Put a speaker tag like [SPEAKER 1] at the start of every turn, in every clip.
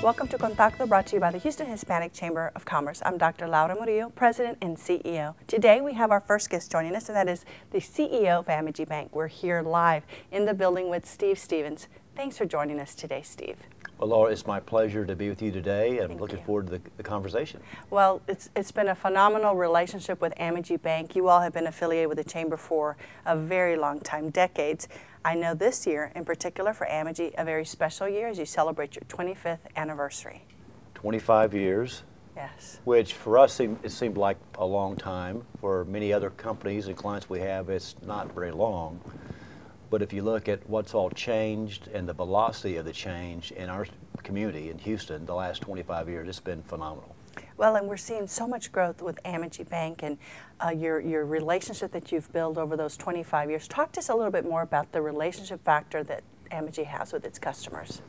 [SPEAKER 1] Welcome to Contacto, brought to you by the Houston Hispanic Chamber of Commerce. I'm Dr. Laura Murillo, President and CEO. Today we have our first guest joining us, and that is the CEO of Amegy Bank. We're here live in the building with Steve Stevens. Thanks for joining us today, Steve.
[SPEAKER 2] Well, Laura, it's my pleasure to be with you today, and I'm looking forward to the conversation.
[SPEAKER 1] Well, it's been a phenomenal relationship with Amegy Bank. You all have been affiliated with the Chamber for a very long time, decades. I know this year, in particular for Amegy, a very special year as you celebrate your 25th anniversary.
[SPEAKER 2] 25 years.
[SPEAKER 1] Yes.
[SPEAKER 2] Which for us, it seemed like a long time. For many other companies and clients we have, it's not very long. But if you look at what's all changed and the velocity of the change in our community in Houston the last 25 years, it's been phenomenal.
[SPEAKER 1] Well, and we're seeing so much growth with Amegy Bank and your relationship that you've built over those 25 years. Talk to us a little bit more about the relationship factor that Amegy has with its customers.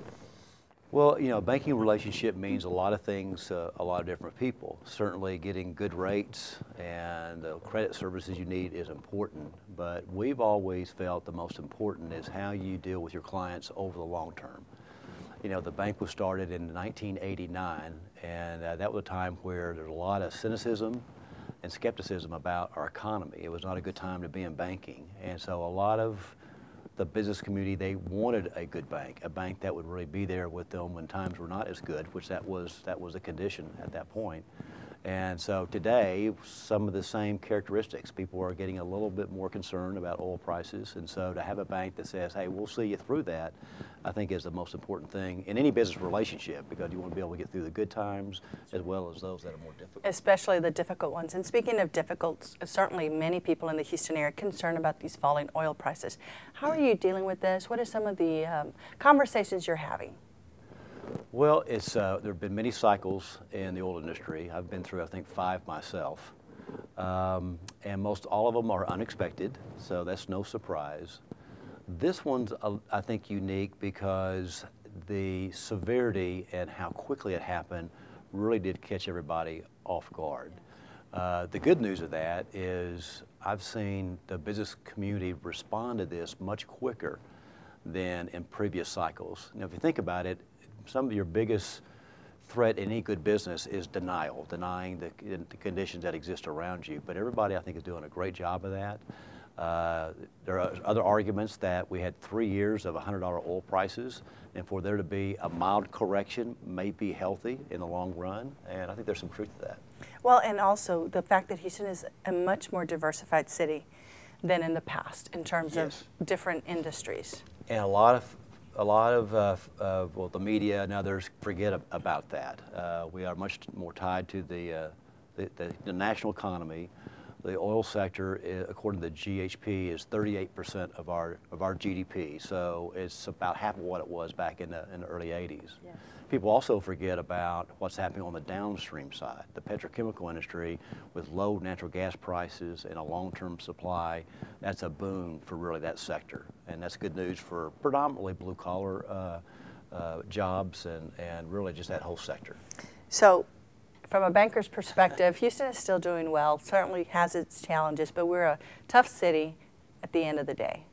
[SPEAKER 2] Well, you know, a banking relationship means a lot of things to a lot of different people. Certainly getting good rates and the credit services you need is important, but we've always felt the most important is how you deal with your clients over the long term. You know, the bank was started in 1989, and that was a time where there was a lot of cynicism and skepticism about our economy. It was not a good time to be in banking, and so a lot of the business community, they wanted a good bank, a bank that would really be there with them when times were not as good, which that was a condition at that point. And so today, some of the same characteristics. People are getting a little bit more concerned about oil prices, and so to have a bank that says, hey, we'll see you through that, I think is the most important thing in any business relationship, because you want to be able to get through the good times as well as those that are more difficult.
[SPEAKER 1] Especially the difficult ones. And speaking of difficult, certainly many people in the Houston area are concerned about these falling oil prices. How are you dealing with this? What are some of the conversations you're having?
[SPEAKER 2] Well, there have been many cycles in the oil industry. I've been through, I think, 5 myself. And most all of them are unexpected, so that's no surprise. This one's, I think, unique because the severity and how quickly it happened really did catch everybody off guard. The good news of that is I've seen the business community respond to this much quicker than in previous cycles. Now, if you think about it, some of your biggest threat in any good business is denial, denying the conditions that exist around you. But everybody, I think, is doing a great job of that. There are other arguments that we had 3 years of $100 oil prices, and for there to be a mild correction may be healthy in the long run, and I think there's some truth to that.
[SPEAKER 1] Well, and also the fact that Houston is a much more diversified city than in the past in terms of different industries. And
[SPEAKER 2] a lot of well, the media and others forget about that. We are much more tied to the national economy. The oil sector, according to the GHP, is 38% of our GDP. So it's about half of what it was back in the early 80s. Yes. People also forget about what's happening on the downstream side. The petrochemical industry, with low natural gas prices and a long-term supply, that's a boon for really that sector. And that's good news for predominantly blue-collar jobs and really just that whole sector. So,
[SPEAKER 1] from a banker's perspective, Houston is still doing well, certainly has its challenges, but we're a tough city at the end of the day.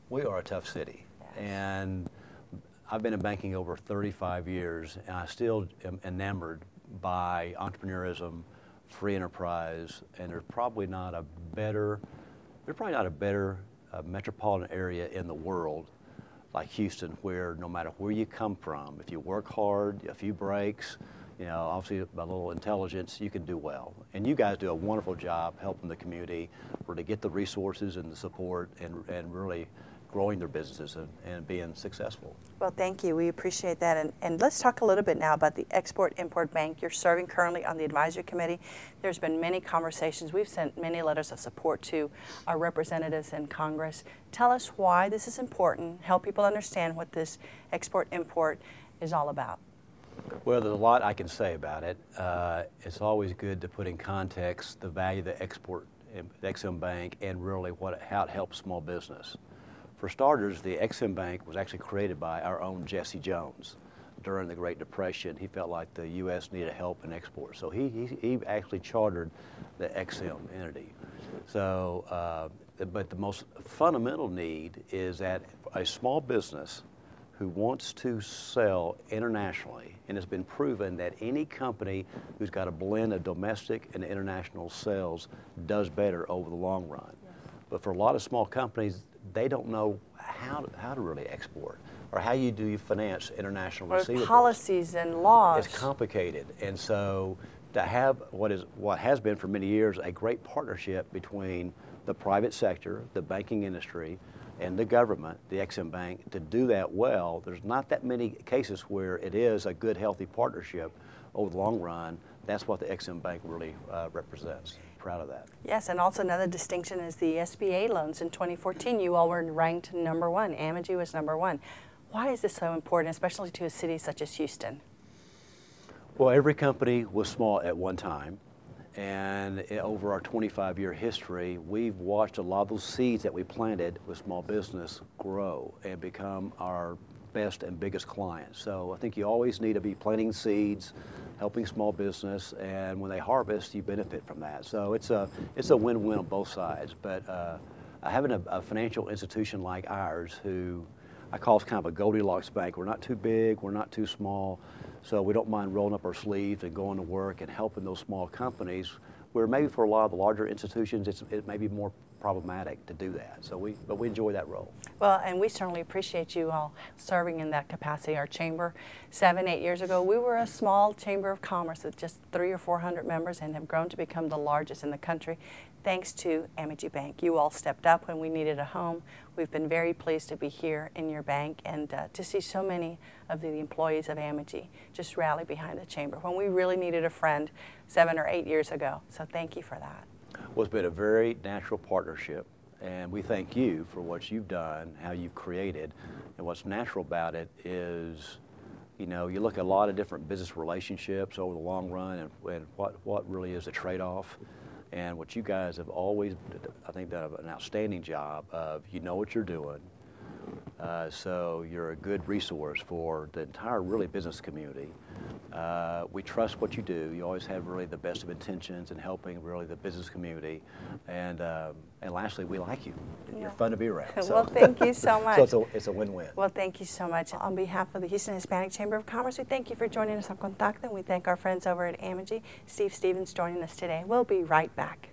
[SPEAKER 2] We are a tough city. Yes. And I've been in banking over 35 years, and I still am enamored by entrepreneurism, free enterprise, and there's probably not a better metropolitan area in the world like Houston, where no matter where you come from, if you work hard, a few breaks, you know, obviously a little intelligence, you can do well. And you guys do a wonderful job helping the community to get the resources and the support and really growing their businesses and being successful.
[SPEAKER 1] Well, thank you. We appreciate that. And let's talk a little bit now about the Export-Import Bank. You're serving currently on the advisory committee. There's been many conversations. We've sent many letters of support to our representatives in Congress. Tell us why this is important. Help people understand what this Export-Import is all about.
[SPEAKER 2] Well, there's a lot I can say about it. It's always good to put in context the value of the Ex-Im Bank and really how it helps small business. For starters, the Ex-Im Bank was actually created by our own Jesse Jones during the Great Depression. He felt like the U.S. needed help in export, so he actually chartered the Ex-Im entity. So, but the most fundamental need is that a small business who wants to sell internationally, and it's been proven that any company who's got a blend of domestic and international sales does better over the long run. Yes. But for a lot of small companies, they don't know how to really export, or how you finance international receivables.
[SPEAKER 1] Policies and laws.
[SPEAKER 2] It's complicated, and so to have what has been for many years a great partnership between the private sector, the banking industry, and the government, the Ex-Im Bank, to do that well, there's not that many cases where it is a good, healthy partnership over the long run. That's what the Ex-Im Bank really represents. Proud of that.
[SPEAKER 1] Yes, and also another distinction is the SBA loans. In 2014, you all were ranked #1. Amegy was #1. Why is this so important, especially to a city such as Houston?
[SPEAKER 2] Well, every company was small at one time. And over our 25-year history, we've watched a lot of those seeds that we planted with small business grow and become our best and biggest clients. So I think you always need to be planting seeds, helping small business, and when they harvest, you benefit from that. So it's a win-win on both sides. But having a financial institution like ours, who I call us kind of a Goldilocks bank. We're not too big, we're not too small. So we don't mind rolling up our sleeves and going to work and helping those small companies, where maybe for a lot of the larger institutions, it may be more problematic to do that. So but we enjoy that role.
[SPEAKER 1] Well, and we certainly appreciate you all serving in that capacity. Our chamber, 7, 8 years ago, we were a small chamber of commerce with just 300 or 400 members, and have grown to become the largest in the country, thanks to Amegy Bank. You all stepped up when we needed a home. We've been very pleased to be here in your bank, and to see so many of the employees of Amegy just rally behind the chamber when we really needed a friend 7 or 8 years ago. So thank you for that.
[SPEAKER 2] Well, it's been a very natural partnership, and we thank you for what you've done, how you've created. And what's natural about it is, you know, you look at a lot of different business relationships over the long run, and what really is a trade-off. And what you guys have always, I think, done an outstanding job of, you know what you're doing, so you're a good resource for the entire, really, business community. We trust what you do. You always have really the best of intentions in helping, really, the business community. And lastly, we like you.
[SPEAKER 1] Yeah.
[SPEAKER 2] You're fun to be around. So.
[SPEAKER 1] Well, thank you so much.
[SPEAKER 2] So it's a win-win.
[SPEAKER 1] Well, thank you so much. On behalf of the Houston Hispanic Chamber of Commerce, we thank you for joining us on Contacto, and we thank our friends over at Amegy. Steve Stevens joining us today. We'll be right back.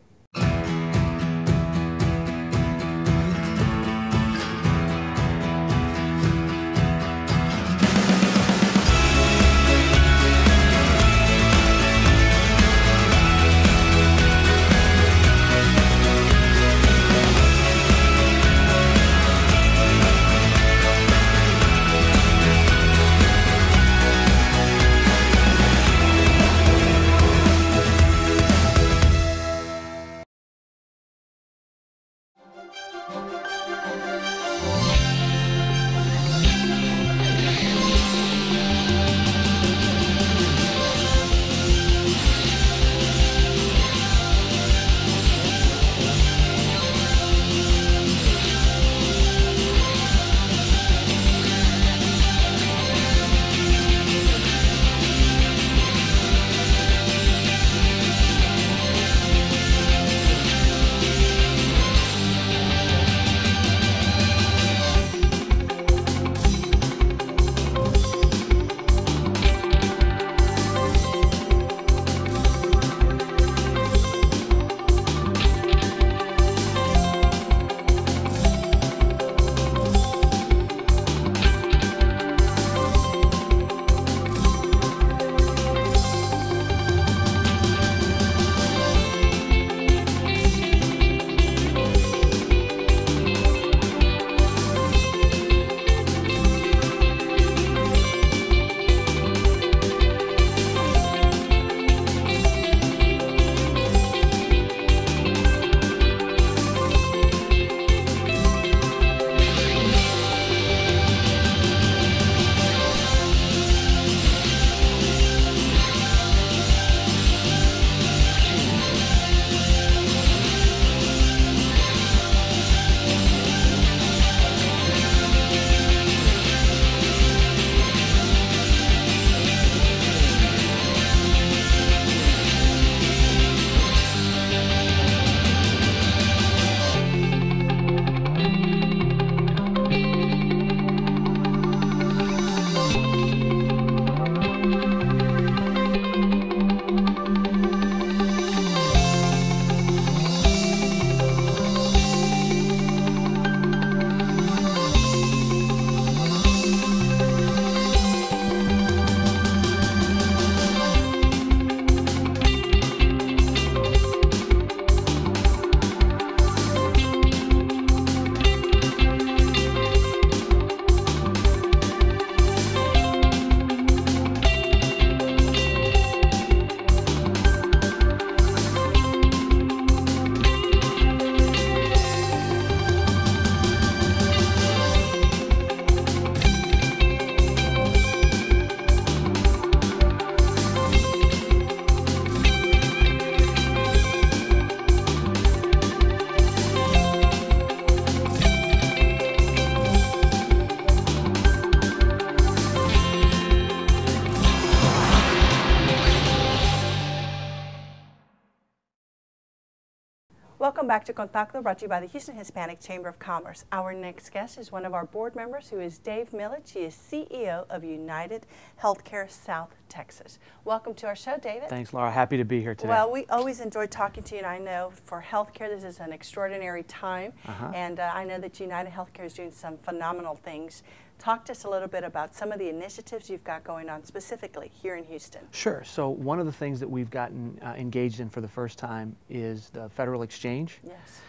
[SPEAKER 1] Welcome back to Contacto, brought to you by the Houston Hispanic Chamber of Commerce. Our next guest is one of our board members, who is Dave Milich. He is CEO of UnitedHealthcare South Texas. Welcome to our show, David.
[SPEAKER 3] Thanks, Laura. Happy to be here today.
[SPEAKER 1] Well, we always enjoy talking to you, and I know for healthcare this is an extraordinary time, and I know that UnitedHealthcare is doing some phenomenal things. Talk to us a little bit about some of the initiatives you've got going on specifically here in Houston.
[SPEAKER 3] Sure. So one of the things that we've gotten engaged in for the first time is the federal exchange.
[SPEAKER 1] Yes.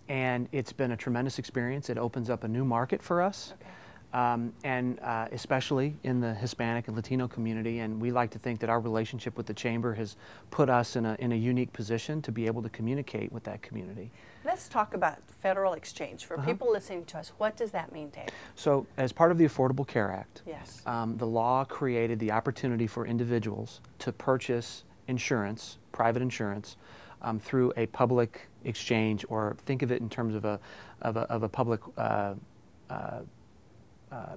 [SPEAKER 3] And it's been a tremendous experience. It opens up a new market for us.
[SPEAKER 1] Okay.
[SPEAKER 3] Especially in the Hispanic and Latino community, and we like to think that our relationship with the Chamber has put us in a unique position to be able to communicate with that community.
[SPEAKER 1] Let's talk about federal exchange. For people listening to us, what does that mean, Dave?
[SPEAKER 3] So as part of the Affordable Care Act,
[SPEAKER 1] yes,
[SPEAKER 3] the law created the opportunity for individuals to purchase insurance, private insurance, through a public exchange, or think of it in terms of a public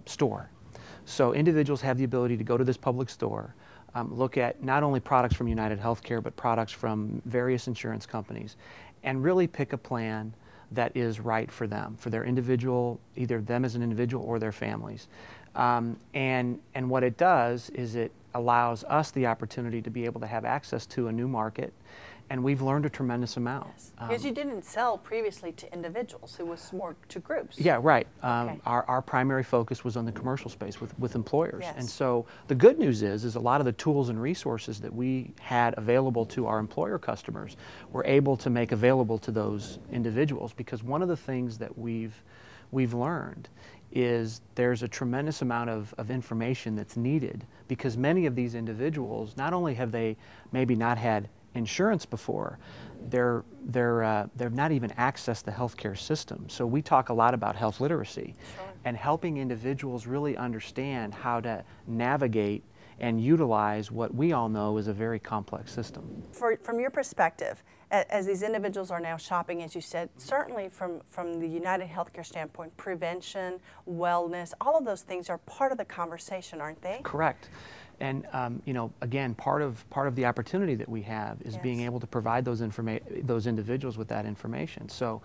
[SPEAKER 3] store. So individuals have the ability to go to this public store, look at not only products from UnitedHealthcare, but products from various insurance companies, and really pick a plan that is right for them, for their individual, either them as an individual or their families. And what it does is it allows us the opportunity to be able to have access to a new market, and we've learned a tremendous amount.
[SPEAKER 1] Yes. Because you didn't sell previously to individuals, it was more to groups.
[SPEAKER 3] Yeah, right.
[SPEAKER 1] Okay.
[SPEAKER 3] Our primary focus was on the commercial space with employers.
[SPEAKER 1] Yes.
[SPEAKER 3] And so the good news is a lot of the tools and resources that we had available to our employer customers were able to make available to those individuals, because one of the things that we've learned is there's a tremendous amount of information that's needed, because many of these individuals, not only have they maybe not had insurance before, they've not even accessed the healthcare system. So we talk a lot about health literacy, and helping individuals really understand how to navigate and utilize what we all know is a very complex system.
[SPEAKER 1] From your perspective, as these individuals are now shopping, as you said, certainly from the UnitedHealthcare standpoint, prevention, wellness, all of those things are part of the conversation, aren't they?
[SPEAKER 3] Correct. And you know, again, part of the opportunity that we have is being able to provide those individuals with that information. So,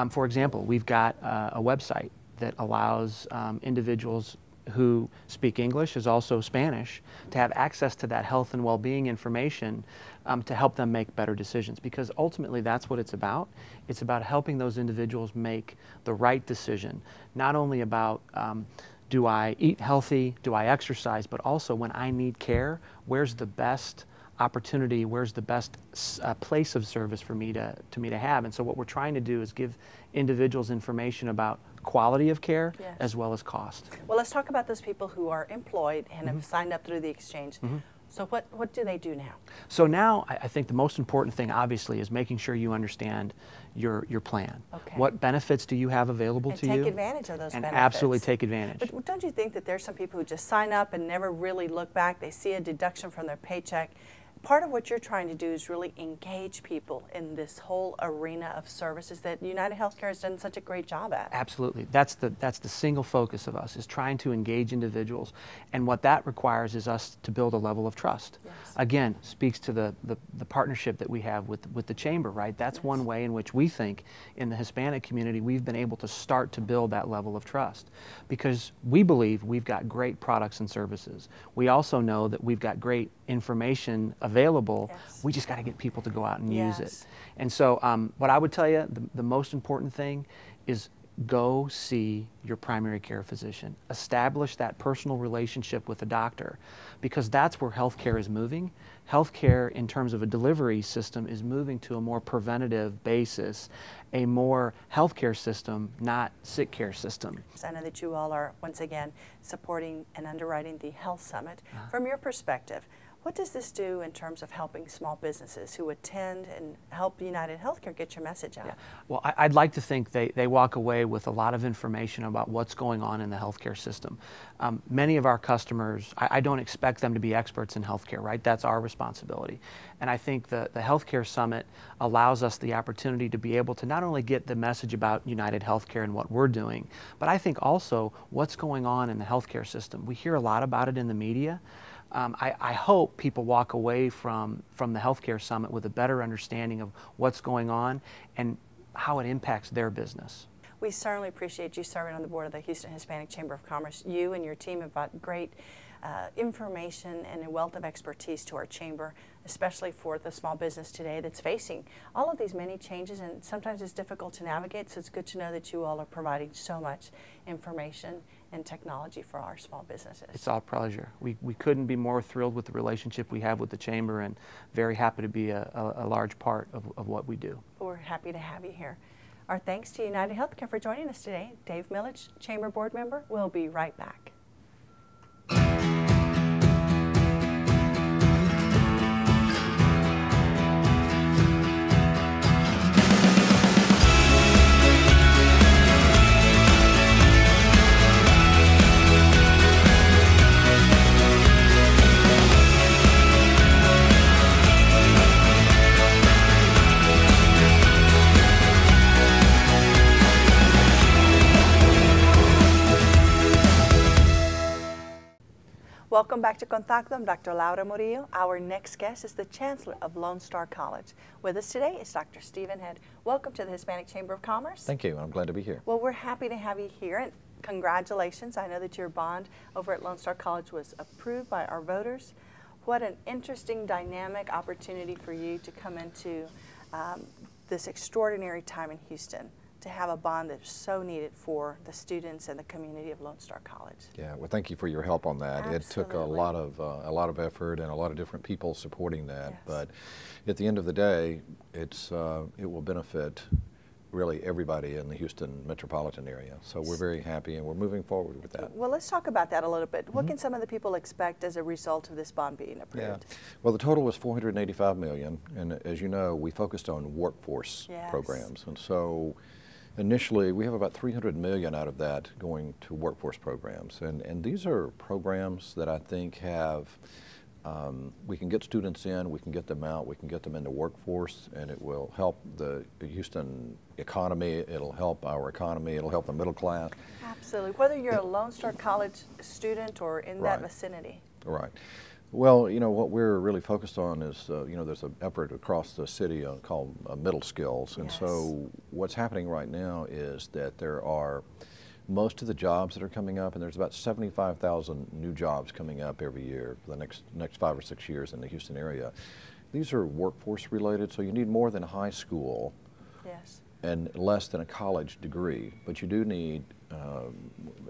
[SPEAKER 3] for example, we've got a website that allows individuals who speak English, as also Spanish, to have access to that health and well-being information to help them make better decisions. Because ultimately, that's what it's about. It's about helping those individuals make the right decision, not only about do I eat healthy, do I exercise, but also when I need care, where's the best opportunity, where's the best place of service for me to have. And so what we're trying to do is give individuals information about quality of care as well as cost.
[SPEAKER 1] Well, let's talk about those people who are employed and have signed up through the exchange. So what do they do now?
[SPEAKER 3] So now I think the most important thing, obviously, is making sure you understand your plan.
[SPEAKER 1] Okay.
[SPEAKER 3] What benefits do you have available to you?
[SPEAKER 1] And take advantage of those benefits.
[SPEAKER 3] Absolutely take advantage.
[SPEAKER 1] But don't you think that there's some people who just sign up and never really look back? They see a deduction from their paycheck. Part of what you're trying to do is really engage people in this whole arena of services that UnitedHealthcare has done such a great job at.
[SPEAKER 3] Absolutely. That's the single focus of us, is trying to engage individuals. And what that requires is us to build a level of trust.
[SPEAKER 1] Yes.
[SPEAKER 3] Again, speaks to the partnership that we have with the Chamber, right? That's one way in which we think in the Hispanic community we've been able to start to build that level of trust, because we believe we've got great products and services. We also know that we've got great information available. We just got to get people to go out and use it. And so what I would tell you, the most important thing is go see your primary care physician. Establish that personal relationship with the doctor, because that's where healthcare is moving. Healthcare, in terms of a delivery system, is moving to a more preventative basis, a more healthcare system, not sick care system.
[SPEAKER 1] I know that you all are, once again, supporting and underwriting the Health Summit. From your perspective, what does this do in terms of helping small businesses who attend and help UnitedHealthcare get your message out?
[SPEAKER 3] Well, I'd like to think they walk away with a lot of information about what's going on in the healthcare system. Many of our customers, I don't expect them to be experts in healthcare, right? That's our responsibility. And I think the Healthcare Summit allows us the opportunity to be able to not only get the message about UnitedHealthcare and what we're doing, but I think also what's going on in the healthcare system. We hear a lot about it in the media, I hope people walk away from the Healthcare Summit with a better understanding of what's going on and how it impacts their business.
[SPEAKER 1] We certainly appreciate you serving on the board of the Houston Hispanic Chamber of Commerce. You and your team have brought great information and a wealth of expertise to our chamber, especially for the small business today that's facing all of these many changes, and sometimes it's difficult to navigate, so it's good to know that you all are providing so much information and technology for our small businesses.
[SPEAKER 3] It's our pleasure. We couldn't be more thrilled with the relationship we have with the chamber, and very happy to be a large part of what we do.
[SPEAKER 1] We're happy to have you here. Our thanks to UnitedHealthcare for joining us today. Dave Milich, Chamber Board Member. We'll be right back. Welcome back to Contacto. I'm Dr. Laura Murillo. Our next guest is the Chancellor of Lone Star College. With us today is Dr. Stephen Head. Welcome to the Hispanic Chamber of Commerce.
[SPEAKER 4] Thank you. I'm glad to be here.
[SPEAKER 1] Well, we're happy to have you here, and congratulations. I know that your bond over at Lone Star College was approved by our voters. What an interesting, dynamic opportunity for you to come into this extraordinary time in Houston, to have a bond that's so needed for the students and the community of Lone Star College.
[SPEAKER 4] Yeah, well, thank you for your help on that.
[SPEAKER 1] Absolutely.
[SPEAKER 4] It took a lot of effort and a lot of different people supporting that.
[SPEAKER 1] Yes.
[SPEAKER 4] But at the end of the day, it will benefit really everybody in the Houston metropolitan area. So we're very happy, and we're moving forward with that.
[SPEAKER 1] Well, let's talk about that a little bit. What can some of the people expect as a result of this bond being approved?
[SPEAKER 4] Yeah. Well, the total was $485 million, and as you know, we focused on workforce
[SPEAKER 1] Yes.
[SPEAKER 4] programs, and so initially, we have about $300 million out of that going to workforce programs, and these are programs that I think have, we can get students in, we can get them out, we can get them in the workforce, and it will help the Houston economy, it'll help our economy, it'll help the middle class.
[SPEAKER 1] Absolutely, whether you're a Lone Star College student or in that
[SPEAKER 4] Right.
[SPEAKER 1] vicinity.
[SPEAKER 4] Right. Well, you know, what we're really focused on is, you know, there's an effort across the city called Middle Skills. And
[SPEAKER 1] Yes.
[SPEAKER 4] so what's happening right now is that there are most of the jobs that are coming up, and there's about 75,000 new jobs coming up every year for the next 5 or 6 years in the Houston area. These are workforce related, so you need more than high school
[SPEAKER 1] Yes.
[SPEAKER 4] and less than a college degree, but you do need,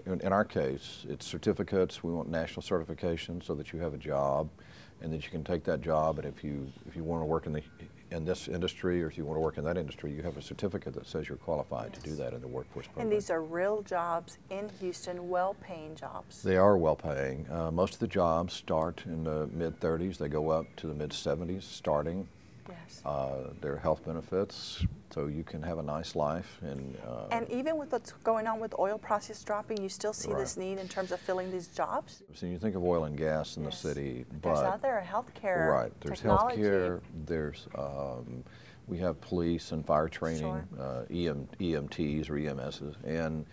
[SPEAKER 4] in our case, it's certificates. We want national certification so that you have a job, and that you can take that job. And if you want to work in this industry, or if you want to work in that industry, you have a certificate that says you're qualified to do that in the workforce program.
[SPEAKER 1] And these are real jobs in Houston, well-paying jobs.
[SPEAKER 4] They are well-paying. Most of the jobs start in the mid-30s. They go up to the mid-70s starting.
[SPEAKER 1] Yes.
[SPEAKER 4] There are health benefits, so you can have a nice life.
[SPEAKER 1] And even with what's going on with oil prices dropping, you still see this need in terms of filling these jobs?
[SPEAKER 4] So you think of oil and gas in
[SPEAKER 1] Yes.
[SPEAKER 4] the city,
[SPEAKER 1] There's
[SPEAKER 4] but
[SPEAKER 1] other healthcare,
[SPEAKER 4] right, there's
[SPEAKER 1] technology.
[SPEAKER 4] healthcare, there's we have police and fire training,
[SPEAKER 1] Sure.
[SPEAKER 4] EMTs or EMSs, and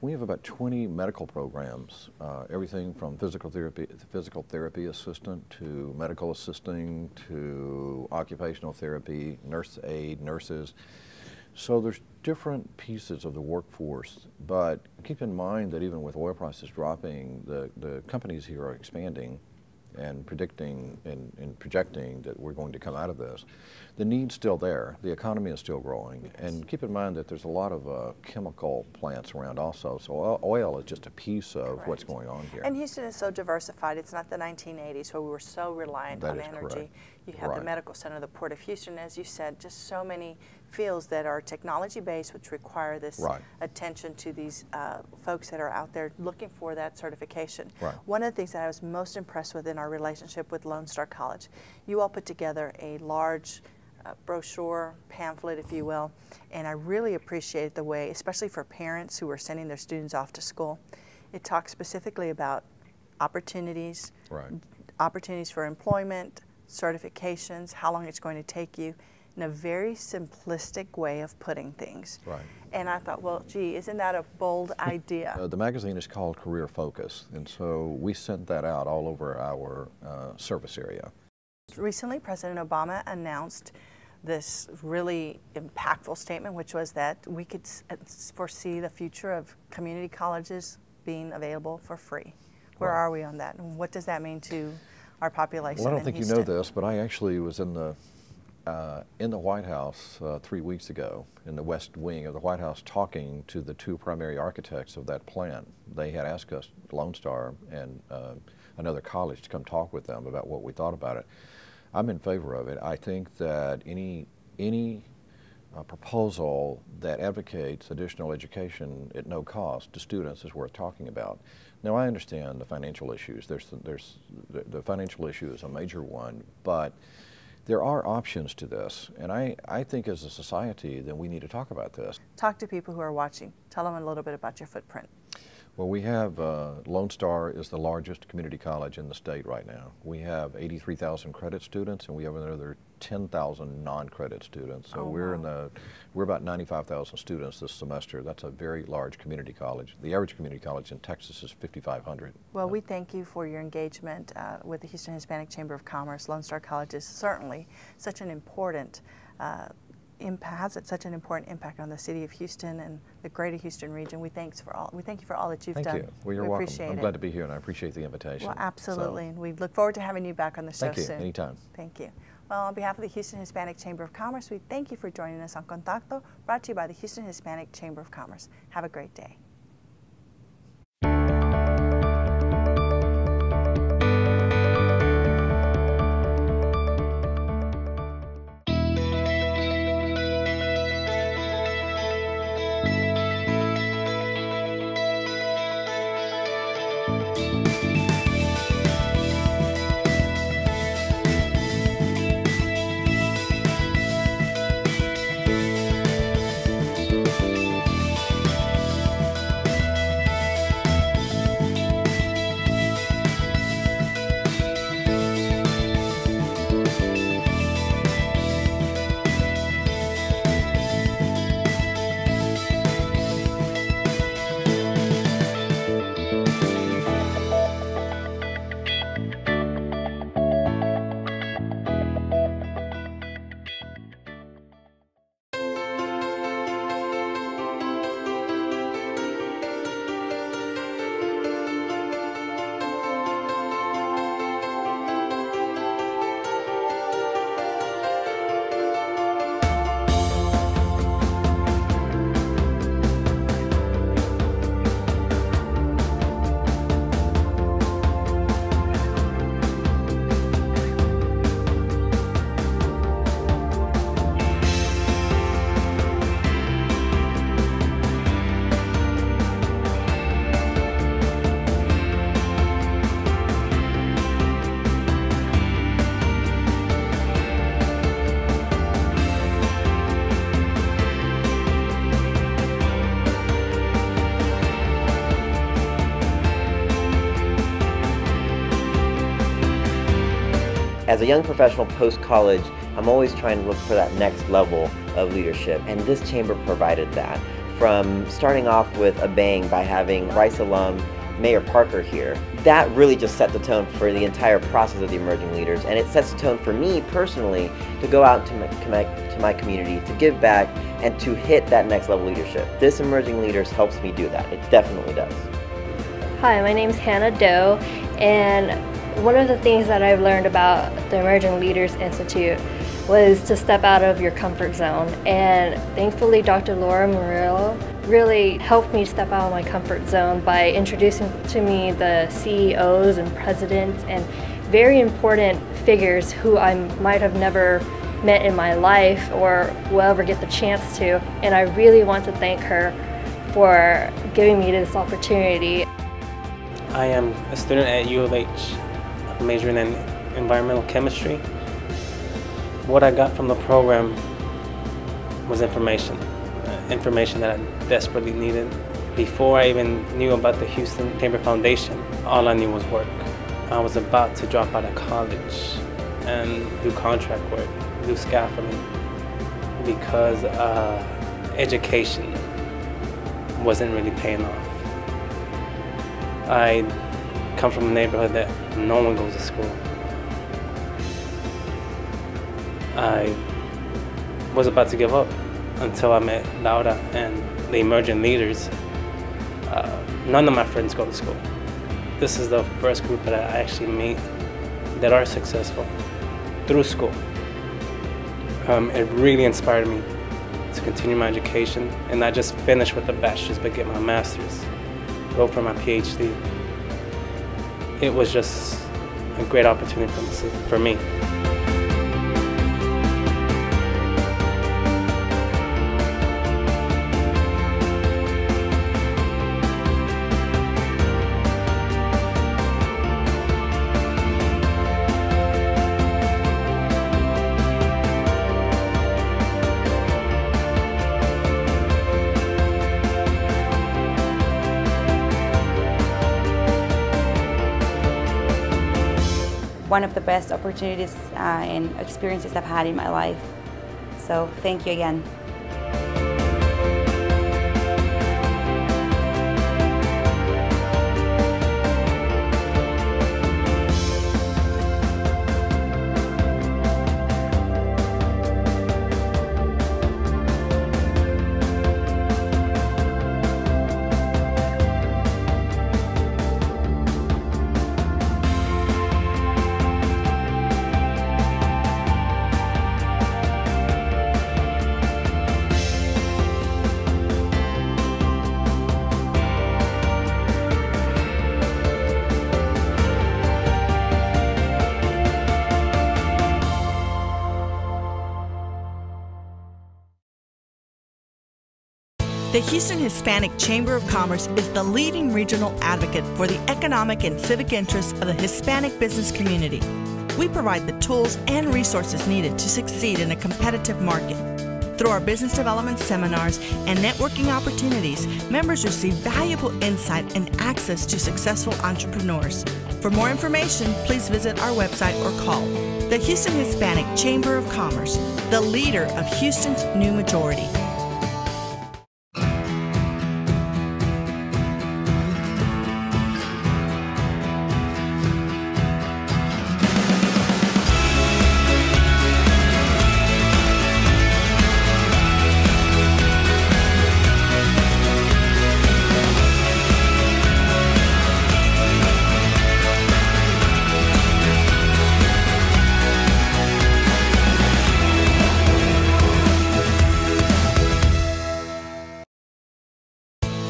[SPEAKER 4] we have about 20 medical programs, everything from physical therapy assistant to medical assisting to occupational therapy, nurse aid, nurses. So there's different pieces of the workforce, but keep in mind that even with oil prices dropping, the companies here are expanding and predicting and projecting that we're going to come out of this. The need's still there. The economy is still growing.
[SPEAKER 1] Yes.
[SPEAKER 4] And keep in mind that there's a lot of chemical plants around also. So oil is just a piece of
[SPEAKER 1] Correct.
[SPEAKER 4] what's going on here.
[SPEAKER 1] And Houston is so diversified. It's not the 1980s where we were so reliant
[SPEAKER 4] That
[SPEAKER 1] on
[SPEAKER 4] is
[SPEAKER 1] energy.
[SPEAKER 4] correct.
[SPEAKER 1] You have the
[SPEAKER 4] Right.
[SPEAKER 1] Medical Center, the Port of Houston, as you said, just so many fields that are technology-based, which require this
[SPEAKER 4] Right.
[SPEAKER 1] attention to these folks that are out there looking for that certification.
[SPEAKER 4] Right.
[SPEAKER 1] One of the things that I was most impressed with in our relationship with Lone Star College, you all put together a large brochure, pamphlet, if you will, and I really appreciate the way, especially for parents who are sending their students off to school, it talks specifically about opportunities,
[SPEAKER 4] Right.
[SPEAKER 1] opportunities for employment, certifications, how long it's going to take you, in a very simplistic way of putting things.
[SPEAKER 4] Right.
[SPEAKER 1] And I thought, well, gee, isn't that a bold idea?
[SPEAKER 4] The magazine is called Career Focus, and so we sent that out all over our service area.
[SPEAKER 1] Recently, President Obama announced this really impactful statement, which was that we could foresee the future of community colleges being available for free. Where are we on that? And what does that mean to our population?
[SPEAKER 4] Well, I don't think
[SPEAKER 1] Houston?
[SPEAKER 4] you know this, but I actually was in the White House 3 weeks ago, in the West Wing of the White House, talking to the two primary architects of that plan. They had asked us, Lone Star and another college, to come talk with them about what we thought about it. I'm in favor of it. I think that any proposal that advocates additional education at no cost to students is worth talking about. Now, I understand the financial issues. The financial issue is a major one, but there are options to this, and I think as a society that we need to talk about this.
[SPEAKER 1] Talk to people who are watching. Tell them a little bit about your footprint.
[SPEAKER 4] Well, we have Lone Star is the largest community college in the state right now. We have 83,000 credit students, and we have another 10,000 non-credit students. So we're about 95,000 students this semester. That's a very large community college. The average community college in Texas is 5,500.
[SPEAKER 1] Well, we thank you for your engagement with the Houston Hispanic Chamber of Commerce. Lone Star College is certainly such an important has such an important impact on the city of Houston and the greater Houston region. We thank you for all that you've done.
[SPEAKER 4] Thank you. Well, you're welcome.
[SPEAKER 1] Appreciate
[SPEAKER 4] I'm
[SPEAKER 1] it.
[SPEAKER 4] glad to be here, and I appreciate the invitation.
[SPEAKER 1] Well, absolutely. And we look forward to having you back on the show soon.
[SPEAKER 4] Thank you. Anytime.
[SPEAKER 1] Thank you. Well, on behalf of the Houston Hispanic Chamber of Commerce, we thank you for joining us on Contacto, brought to you by the Houston Hispanic Chamber of Commerce. Have a great day.
[SPEAKER 5] As a young professional post-college, I'm always trying to look for that next level of leadership, and this chamber provided that. From starting off with a bang by having Rice alum Mayor Parker here, that really just set the tone for the entire process of the emerging leaders, and it sets the tone for me personally to go out to my community, to give back, and to hit that next level leadership. This Emerging Leaders helps me do that. It definitely does.
[SPEAKER 6] Hi, my name's Hannah Doe, and one of the things that I've learned about the Emerging Leaders Institute was to step out of your comfort zone. And thankfully, Dr. Laura Murillo really helped me step out of my comfort zone by introducing to me the CEOs and presidents and very important figures who I might have never met in my life or will ever get the chance to. And I really want to thank her for giving me this opportunity.
[SPEAKER 7] I am a student at U of H, majoring in environmental chemistry. What I got from the program was information that I desperately needed. Before I even knew about the Houston Chamber Foundation, all I knew was work. I was about to drop out of college and do contract work, do scaffolding. because education wasn't really paying off. I come from a neighborhood that no one goes to school. I was about to give up until I met Laura and the emerging leaders. None of my friends go to school. This is the first group that I actually meet that are successful through school. It really inspired me to continue my education and not just finish with a bachelor's but get my master's, go for my PhD. It was just a great opportunity for me.
[SPEAKER 8] One of the best opportunities and experiences I've had in my life. So thank you again.
[SPEAKER 1] The Houston Hispanic Chamber of Commerce is the leading regional advocate for the economic and civic interests of the Hispanic business community. We provide the tools and resources needed to succeed in a competitive market. Through our business development seminars and networking opportunities, members receive valuable insight and access to successful entrepreneurs. For more information, please visit our website or call. The Houston Hispanic Chamber of Commerce, the leader of Houston's new majority.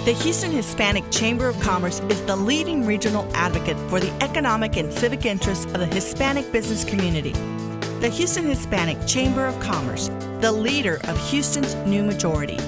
[SPEAKER 1] The Houston Hispanic Chamber of Commerce is the leading regional advocate for the economic and civic interests of the Hispanic business community. The Houston Hispanic Chamber of Commerce, the leader of Houston's new majority.